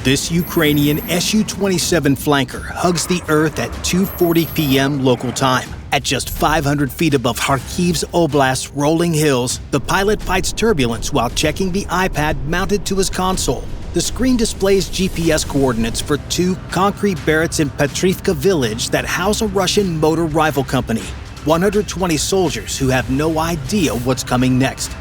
This Ukrainian Su-27 flanker hugs the Earth at 2:40 p.m. local time. At just 500 feet above Kharkiv's Oblast's rolling hills, the pilot fights turbulence while checking the iPad mounted to his console. The screen displays GPS coordinates for 2 concrete barracks in Petrivka village that house a Russian motor rifle company. 120 soldiers who have no idea what's coming next.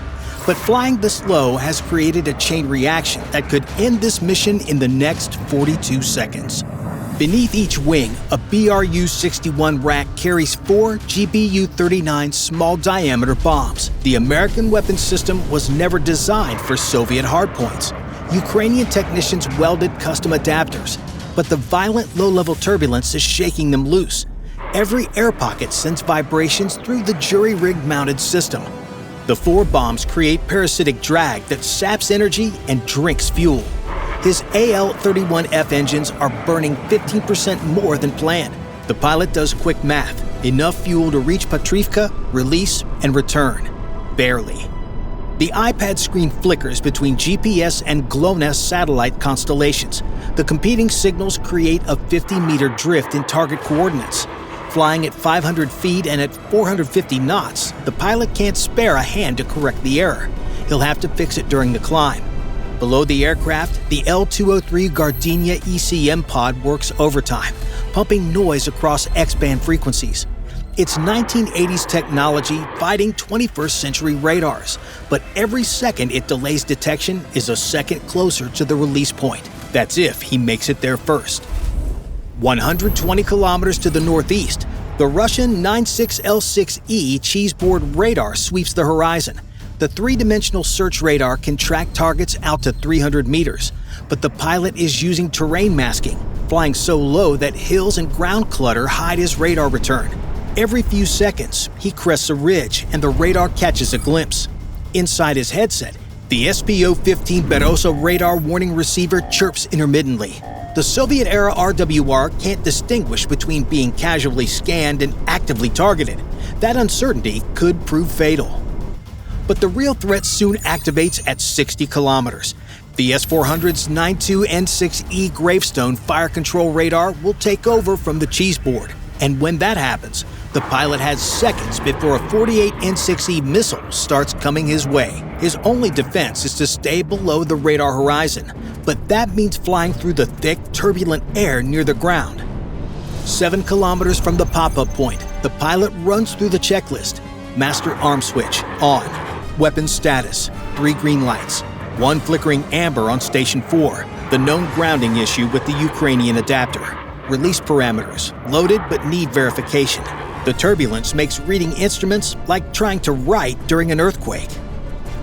But flying this low has created a chain reaction that could end this mission in the next 42 seconds. Beneath each wing, a BRU-61 rack carries 4 GBU-39 Small Diameter Bombs. The American weapons system was never designed for Soviet hardpoints. Ukrainian technicians welded custom adapters, but the violent low-level turbulence is shaking them loose. Every air pocket sends vibrations through the jury-rigged mounted system. The 4 bombs create parasitic drag that saps energy and drinks fuel. His AL-31F engines are burning 15% more than planned. The pilot does quick math: enough fuel to reach Petrivka, release, and return. Barely. The iPad screen flickers between GPS and GLONASS satellite constellations. The competing signals create a 50-meter drift in target coordinates. Flying at 500 feet and at 450 knots, the pilot can't spare a hand to correct the error. He'll have to fix it during the climb. Below the aircraft, the L-203 Gardenia ECM pod works overtime, pumping noise across X-band frequencies. It's 1980s technology fighting 21st century radars, but every second it delays detection is a second closer to the release point. That's if he makes it there first. 120 kilometers to the northeast, the Russian 96L6E cheeseboard radar sweeps the horizon. The 3-dimensional search radar can track targets out to 300 meters, but the pilot is using terrain masking, flying so low that hills and ground clutter hide his radar return. Every few seconds, he crests a ridge and the radar catches a glimpse. Inside his headset, the SPO-15 Beroso radar warning receiver chirps intermittently. The Soviet-era RWR can't distinguish between being casually scanned and actively targeted. That uncertainty could prove fatal. But the real threat soon activates at 60 kilometers. The S-400's 92N6E Gravestone fire control radar will take over from the cheeseboard. And when that happens, the pilot has seconds before a 48 N6E missile starts coming his way. His only defense is to stay below the radar horizon, but that means flying through the thick, turbulent air near the ground. 7 kilometers from the pop-up point, the pilot runs through the checklist. Master arm switch, on. Weapons status, 3 green lights. 1 flickering amber on Station 4, the known grounding issue with the Ukrainian adapter. Release parameters, loaded but need verification. The turbulence makes reading instruments like trying to write during an earthquake.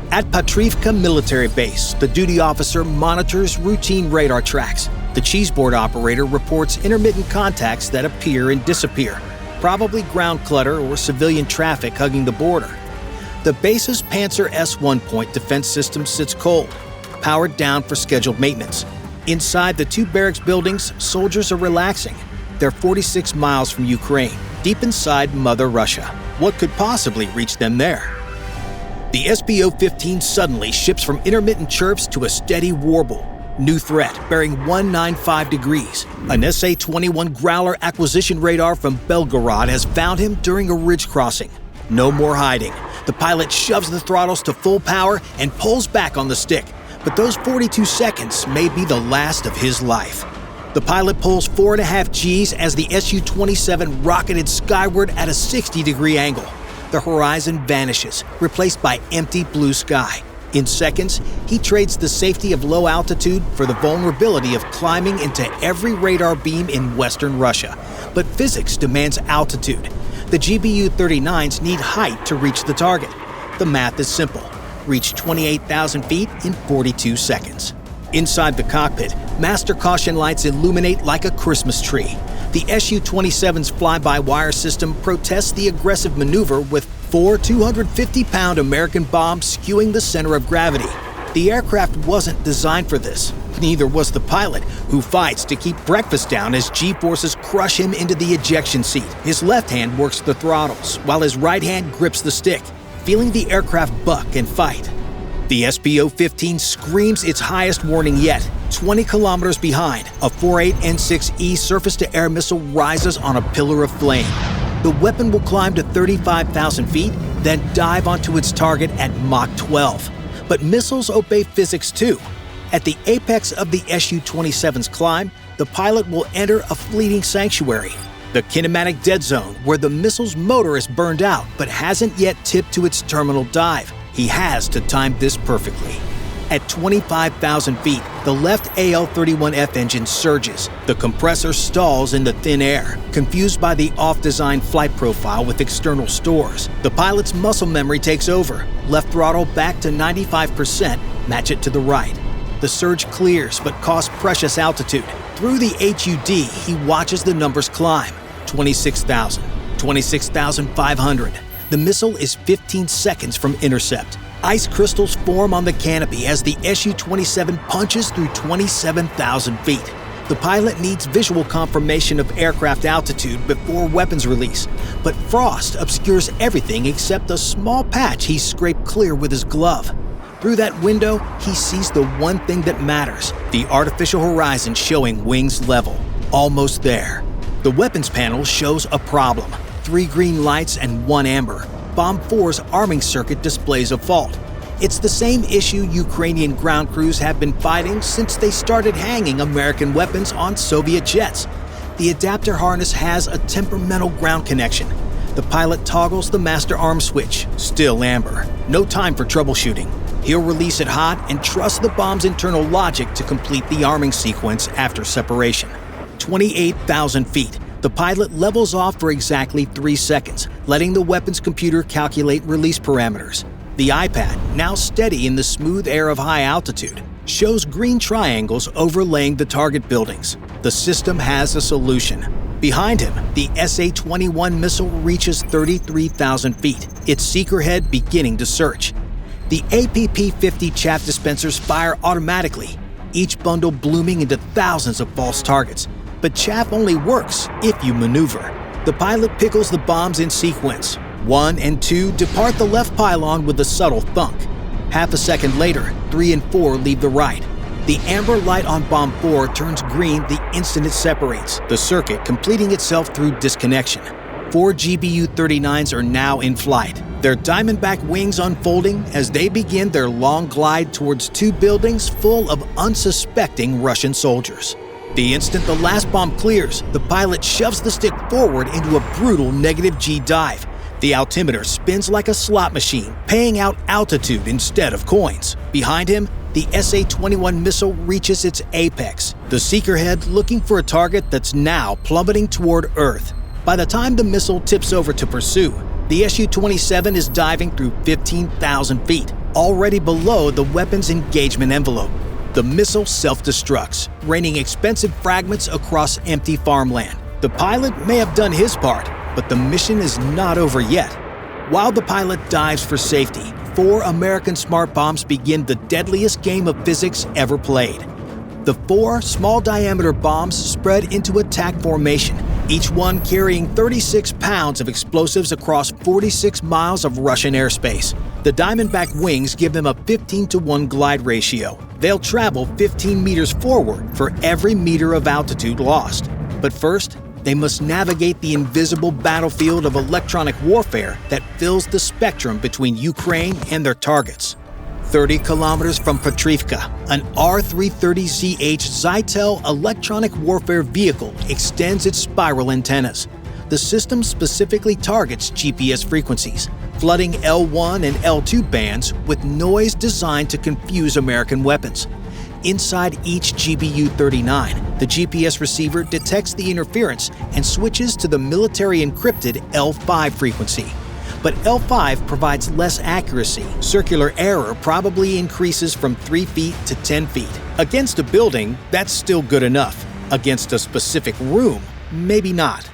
At Petrivka Military Base, the duty officer monitors routine radar tracks. The cheeseboard operator reports intermittent contacts that appear and disappear, probably ground clutter or civilian traffic hugging the border. The base's Panzer S-1 point defense system sits cold, powered down for scheduled maintenance. Inside the 2 barracks buildings, soldiers are relaxing. They're 46 miles from Ukraine, deep inside Mother Russia. What could possibly reach them there? The SPO-15 suddenly shifts from intermittent chirps to a steady warble. New threat, bearing 195 degrees. An SA-21 Growler acquisition radar from Belgorod has found him during a ridge crossing. No more hiding. The pilot shoves the throttles to full power and pulls back on the stick. But those 42 seconds may be the last of his life. The pilot pulls 4.5 Gs as the Su-27 rocketed skyward at a 60-degree angle. The horizon vanishes, replaced by empty blue sky. In seconds, he trades the safety of low altitude for the vulnerability of climbing into every radar beam in western Russia. But physics demands altitude. The GBU-39s need height to reach the target. The math is simple. Reach 28,000 feet in 42 seconds. Inside the cockpit, master caution lights illuminate like a Christmas tree. The Su-27's fly-by-wire system protests the aggressive maneuver with 4 250-pound American bombs skewing the center of gravity. The aircraft wasn't designed for this. Neither was the pilot, who fights to keep breakfast down as G-forces crush him into the ejection seat. His left hand works the throttles, while his right hand grips the stick, feeling the aircraft buck and fight. The SPO-15 screams its highest warning yet. 20 kilometers behind, a 4.8 N6E surface-to-air missile rises on a pillar of flame. The weapon will climb to 35,000 feet, then dive onto its target at Mach 12. But missiles obey physics too. At the apex of the Su-27's climb, the pilot will enter a fleeting sanctuary, the kinematic dead zone, where the missile's motor is burned out but hasn't yet tipped to its terminal dive. He has to time this perfectly. At 25,000 feet, the left AL-31F engine surges. The compressor stalls in the thin air, confused by the off-designed flight profile with external stores. The pilot's muscle memory takes over. Left throttle back to 95%, match it to the right. The surge clears but costs precious altitude. Through the HUD, he watches the numbers climb. 26,000, 26,500. The missile is 15 seconds from intercept. Ice crystals form on the canopy as the Su-27 punches through 27,000 feet. The pilot needs visual confirmation of aircraft altitude before weapons release, but frost obscures everything except a small patch he scraped clear with his glove. Through that window, he sees the one thing that matters, the artificial horizon showing wings level. Almost there. The weapons panel shows a problem. 3 green lights and 1 amber. Bomb 4's arming circuit displays a fault. It's the same issue Ukrainian ground crews have been fighting since they started hanging American weapons on Soviet jets. The adapter harness has a temperamental ground connection. The pilot toggles the master arm switch, still amber. No time for troubleshooting. He'll release it hot and trust the bomb's internal logic to complete the arming sequence after separation. 28,000 feet. The pilot levels off for exactly 3 seconds, letting the weapons computer calculate release parameters. The iPad, now steady in the smooth air of high altitude, shows green triangles overlaying the target buildings. The system has a solution. Behind him, the SA-21 missile reaches 33,000 feet, its seeker head beginning to search. The APP-50 chaff dispensers fire automatically, each bundle blooming into thousands of false targets. But chaff only works if you maneuver. The pilot pickles the bombs in sequence. 1 and 2 depart the left pylon with a subtle thunk. Half a second later, 3 and 4 leave the right. The amber light on bomb 4 turns green the instant it separates, the circuit completing itself through disconnection. 4 GBU-39s are now in flight, their diamondback wings unfolding as they begin their long glide towards 2 buildings full of unsuspecting Russian soldiers. The instant the last bomb clears, the pilot shoves the stick forward into a brutal -G dive. The altimeter spins like a slot machine, paying out altitude instead of coins. Behind him, the SA-21 missile reaches its apex, the seeker head looking for a target that's now plummeting toward Earth. By the time the missile tips over to pursue, the Su-27 is diving through 15,000 feet, already below the weapon's engagement envelope. The missile self-destructs, raining expensive fragments across empty farmland. The pilot may have done his part, but the mission is not over yet. While the pilot dives for safety, 4 American smart bombs begin the deadliest game of physics ever played. The 4 small diameter bombs spread into attack formation, each one carrying 36 pounds of explosives across 46 miles of Russian airspace. The diamondback wings give them a 15-to-1 glide ratio. They'll travel 15 meters forward for every meter of altitude lost. But first, they must navigate the invisible battlefield of electronic warfare that fills the spectrum between Ukraine and their targets. 30 kilometers from Petrivka, an R-330ZH Zytel electronic warfare vehicle extends its spiral antennas. The system specifically targets GPS frequencies, flooding L1 and L2 bands with noise designed to confuse American weapons. Inside each GBU-39, the GPS receiver detects the interference and switches to the military-encrypted L5 frequency. But L5 provides less accuracy. Circular error probably increases from 3 feet to 10 feet. Against a building, that's still good enough. Against a specific room, maybe not.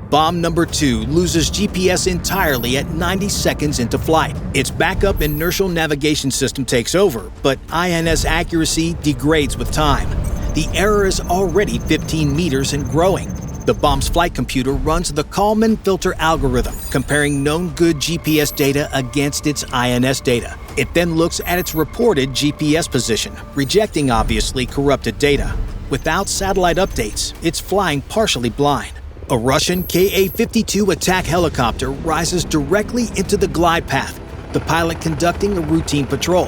Bomb number 2 loses GPS entirely at 90 seconds into flight. Its backup inertial navigation system takes over, but INS accuracy degrades with time. The error is already 15 meters and growing. The bomb's flight computer runs the Kalman filter algorithm, comparing known good GPS data against its INS data. It then looks at its reported GPS position, rejecting obviously corrupted data. Without satellite updates, it's flying partially blind. A Russian Ka-52 attack helicopter rises directly into the glide path, the pilot conducting a routine patrol.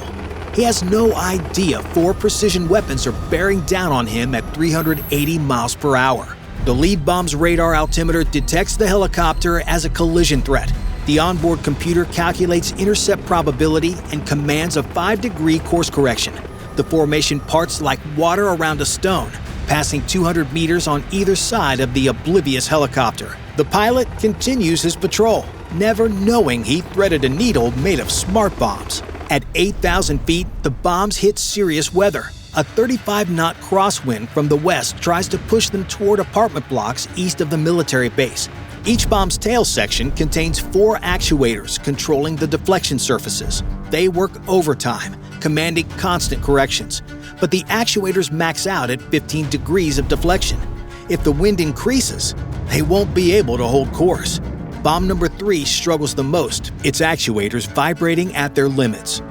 He has no idea 4 precision weapons are bearing down on him at 380 miles per hour. The lead bomb's radar altimeter detects the helicopter as a collision threat. The onboard computer calculates intercept probability and commands a 5-degree course correction. The formation parts like water around a stone, passing 200 meters on either side of the oblivious helicopter. The pilot continues his patrol, never knowing he threaded a needle made of smart bombs. At 8,000 feet, the bombs hit serious weather. A 35-knot crosswind from the west tries to push them toward apartment blocks east of the military base. Each bomb's tail section contains 4 actuators controlling the deflection surfaces. They work overtime, commanding constant corrections. But the actuators max out at 15 degrees of deflection. If the wind increases, they won't be able to hold course. Bomb number 3 struggles the most, its actuators vibrating at their limits.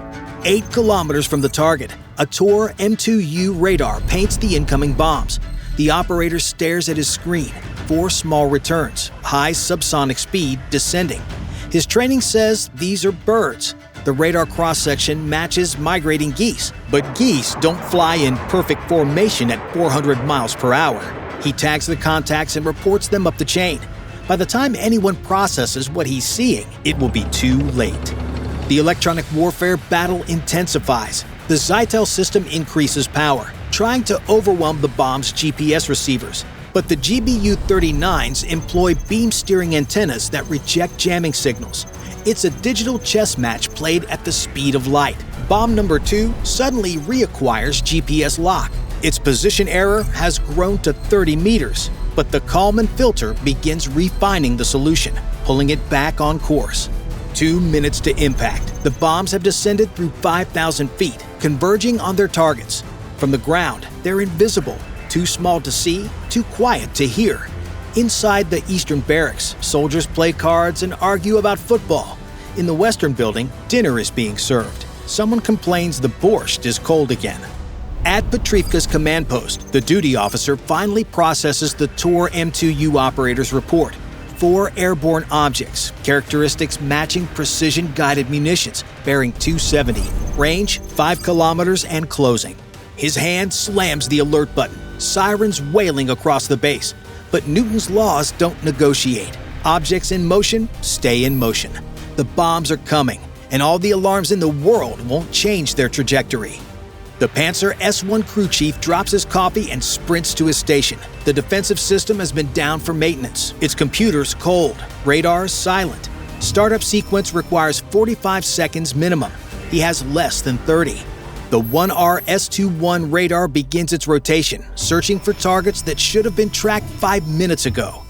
8 kilometers from the target, a Tor M2U radar paints the incoming bombs. The operator stares at his screen. 4 small returns, high subsonic speed, descending. His training says these are birds. The radar cross-section matches migrating geese, but geese don't fly in perfect formation at 400 miles per hour. He tags the contacts and reports them up the chain. By the time anyone processes what he's seeing, it will be too late. The electronic warfare battle intensifies. The Zytel system increases power, trying to overwhelm the bomb's GPS receivers. But the GBU-39s employ beam steering antennas that reject jamming signals. It's a digital chess match played at the speed of light. Bomb number 2 suddenly reacquires GPS lock. Its position error has grown to 30 meters, but the Kalman filter begins refining the solution, pulling it back on course. 2 minutes to impact. The bombs have descended through 5,000 feet, converging on their targets. From the ground, they're invisible, too small to see, too quiet to hear. Inside the eastern barracks, soldiers play cards and argue about football. In the western building, dinner is being served. Someone complains the borscht is cold again. At Petrivka's command post, the duty officer finally processes the Tor M2U operator's report. 4 airborne objects, characteristics matching precision-guided munitions, bearing 270, range 5 kilometers and closing. His hand slams the alert button, sirens wailing across the base. But Newton's laws don't negotiate. Objects in motion stay in motion. The bombs are coming, and all the alarms in the world won't change their trajectory. The Panzer S-1 crew chief drops his coffee and sprints to his station. The defensive system has been down for maintenance. Its computers cold, radars silent. Startup sequence requires 45 seconds minimum. He has less than 30. The 1R S-21 radar begins its rotation, searching for targets that should have been tracked 5 minutes ago.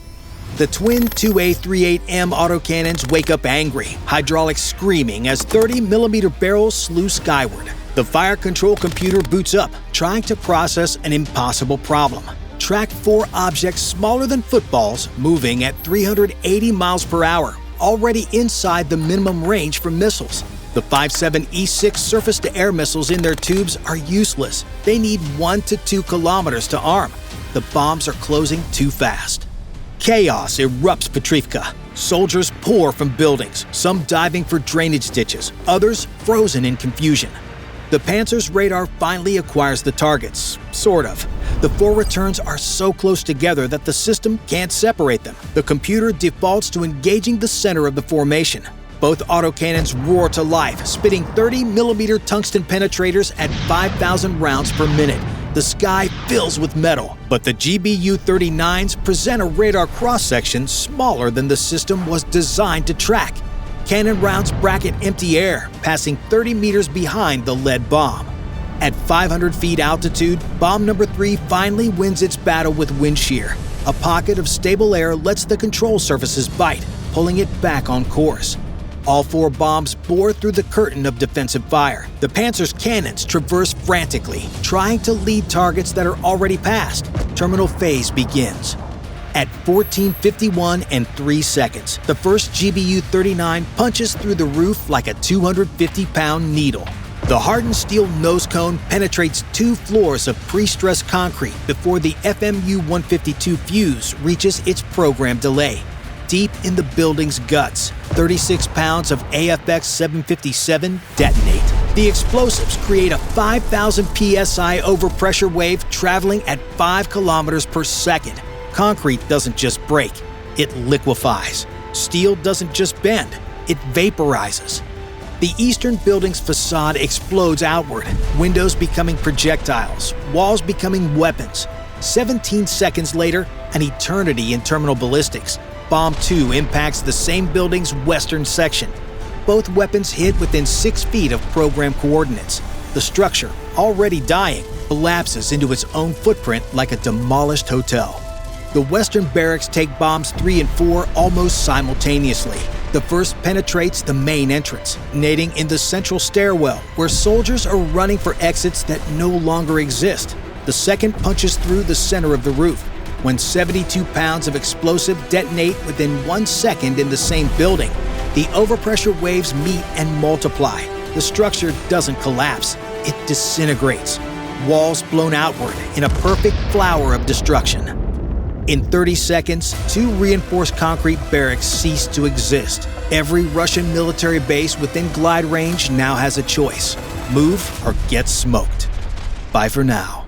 The twin 2A38M autocannons wake up angry, hydraulics screaming as 30mm barrels slew skyward. The fire control computer boots up, trying to process an impossible problem. Track 4 objects smaller than footballs, moving at 380 miles per hour, already inside the minimum range for missiles. The 5.7 E6 surface-to-air missiles in their tubes are useless. They need 1 to 2 kilometers to arm. The bombs are closing too fast. Chaos erupts Petrivka. Soldiers pour from buildings, some diving for drainage ditches, others frozen in confusion. The Panzer's radar finally acquires the targets, sort of. The 4 returns are so close together that the system can't separate them. The computer defaults to engaging the center of the formation. Both autocannons roar to life, spitting 30mm tungsten penetrators at 5,000 rounds per minute. The sky fills with metal, but the GBU-39s present a radar cross-section smaller than the system was designed to track. Cannon rounds bracket empty air, passing 30 meters behind the lead bomb. At 500 feet altitude, bomb number 3 finally wins its battle with wind shear. A pocket of stable air lets the control surfaces bite, pulling it back on course. All 4 bombs bore through the curtain of defensive fire. The Panzer's cannons traverse frantically, trying to lead targets that are already past. Terminal phase begins. At 14:51 and 3 seconds, the first GBU-39 punches through the roof like a 250-pound needle. The hardened steel nose cone penetrates 2 floors of pre-stressed concrete before the FMU-152 fuse reaches its program delay. Deep in the building's guts, 36 pounds of AFX-757 detonate. The explosives create a 5,000 psi overpressure wave traveling at 5 kilometers per second. Concrete doesn't just break, it liquefies. Steel doesn't just bend, it vaporizes. The eastern building's facade explodes outward, windows becoming projectiles, walls becoming weapons. 17 seconds later, an eternity in terminal ballistics, Bomb 2 impacts the same building's western section. Both weapons hit within 6 feet of program coordinates. The structure, already dying, collapses into its own footprint like a demolished hotel. The western barracks take bombs 3 and 4 almost simultaneously. The first penetrates the main entrance, nading in the central stairwell where soldiers are running for exits that no longer exist. The second punches through the center of the roof. When 72 pounds of explosive detonate within 1 second in the same building, the overpressure waves meet and multiply. The structure doesn't collapse, it disintegrates. Walls blown outward in a perfect flower of destruction. In 30 seconds, 2 reinforced concrete barracks cease to exist. Every Russian military base within glide range now has a choice: move or get smoked. Bye for now.